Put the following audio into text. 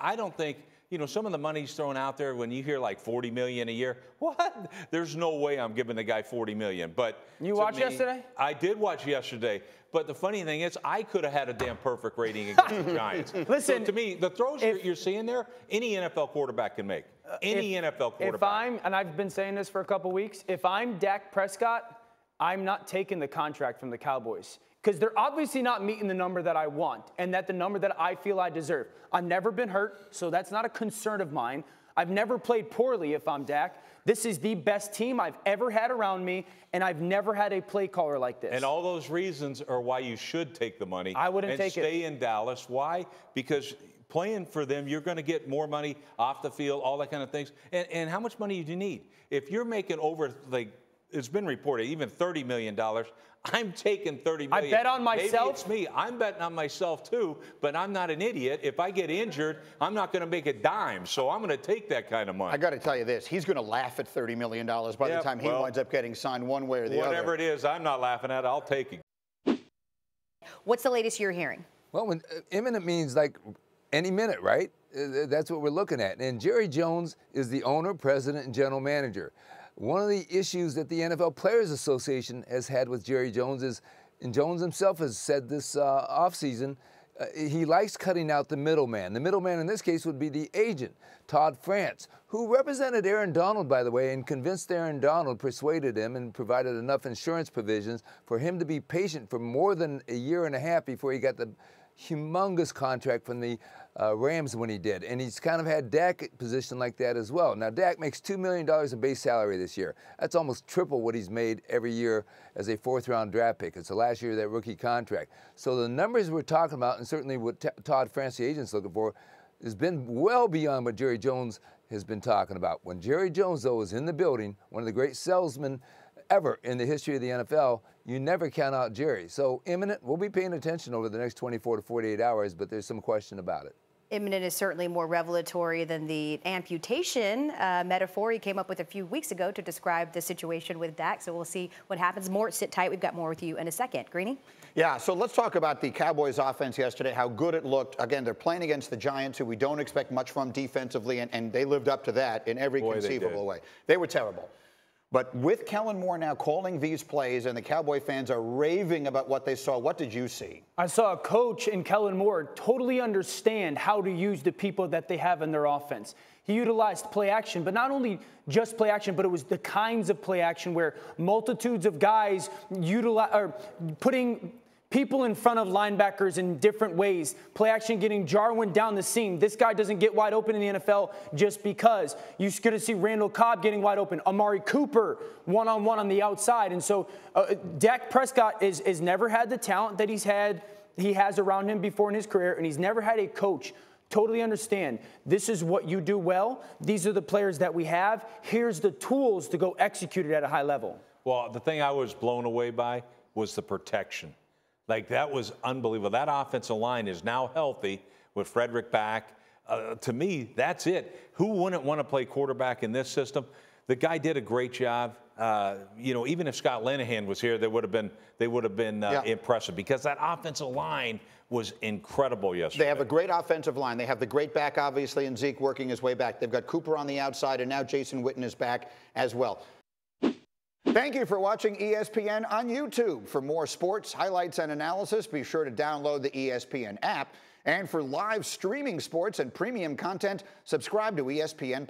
I don't think, some of the money's thrown out there when you hear like $40 million a year. What? There's no way I'm giving the guy $40 million. But you watched yesterday? I did watch yesterday. But the funny thing is, I could have had a damn perfect rating against the Giants. Listen, so to me, the throws you're seeing there, any NFL quarterback can make. Any NFL quarterback. And I've been saying this for a couple weeks, if I'm Dak Prescott, I'm not taking the contract from the Cowboys. Because they're obviously not meeting the number that I want and the number that I feel I deserve. I've never been hurt, so that's not a concern of mine. I've never played poorly if I'm Dak. This is the best team I've ever had around me, and I've never had a play caller like this. And all those reasons are why you should take the money. I wouldn't take it. And stay in Dallas. Why? Because playing for them, you're going to get more money off the field, all that kind of things. And how much money do you need? If you're making over, like it's been reported, even $30 million, I'm taking $30 million. I bet on myself. Maybe it's me. I'm betting on myself too, but I'm not an idiot. If I get injured, I'm not going to make a dime, so I'm going to take that kind of money. I got to tell you this. He's going to laugh at $30 million by the time he winds up getting signed one way or the other. Whatever it is, I'm not laughing at it. I'll take it. What's the latest you're hearing? Well, when imminent means like any minute, right? That's what we're looking at. And Jerry Jones is the owner, president, and general manager. One of the issues that the NFL Players Association has had with Jerry Jones is, and Jones himself has said this offseason, he likes cutting out the middleman. The middleman in this case would be the agent, Todd France, who represented Aaron Donald, by the way, and convinced Aaron Donald, persuaded him, and provided enough insurance provisions for him to be patient for more than a year and a half before he got the humongous contract from the Rams when he did. And he's kind of had Dak positioned like that as well. Now, Dak makes $2 million in base salary this year. That's almost triple what he's made every year as a fourth-round draft pick. It's the last year of that rookie contract. So the numbers we're talking about, and certainly what Todd France, the agent's looking for, has been well beyond what Jerry Jones has been talking about. When Jerry Jones, though, is in the building, one of the great salesmen ever in the history of the NFL, you never count out Jerry. So imminent, we'll be paying attention over the next 24 to 48 hours, but there's some question about it. Imminent is certainly more revelatory than the amputation metaphor he came up with a few weeks ago to describe the situation with Dak. So we'll see what happens. More, sit tight. We've got more with you in a second. Greeny? Yeah, so let's talk about the Cowboys offense yesterday, how good it looked. Again, they're playing against the Giants, who we don't expect much from defensively, and they lived up to that in every conceivable way. They were terrible. But with Kellen Moore now calling these plays and the Cowboy fans are raving about what they saw, what did you see? I saw a coach in Kellen Moore totally understand how to use the people that they have in their offense. He utilized play action, but not only just play action, but it was the kinds of play action where multitudes of guys putting people in front of linebackers in different ways. Play action getting Jarwin down the seam. This guy doesn't get wide open in the NFL just because. You're going to see Randall Cobb getting wide open. Amari Cooper one-on-one on the outside. And so Dak Prescott is never had the talent that he has around him before in his career, and he's never had a coach totally understand this is what you do well. These are the players that we have. Here's the tools to go execute it at a high level. Well, the thing I was blown away by was the protection. Like, that was unbelievable. That offensive line is now healthy with Frederick back. To me, that's it. Who wouldn't want to play quarterback in this system? The guy did a great job. Even if Scott Linehan was here, they would have been impressive, because that offensive line was incredible yesterday. They have a great offensive line. They have the great back, obviously, and Zeke working his way back. They've got Cooper on the outside, and now Jason Witten is back as well. Thank you for watching ESPN on YouTube. For more sports, highlights, and analysis, be sure to download the ESPN app. And for live streaming sports and premium content, subscribe to ESPN+.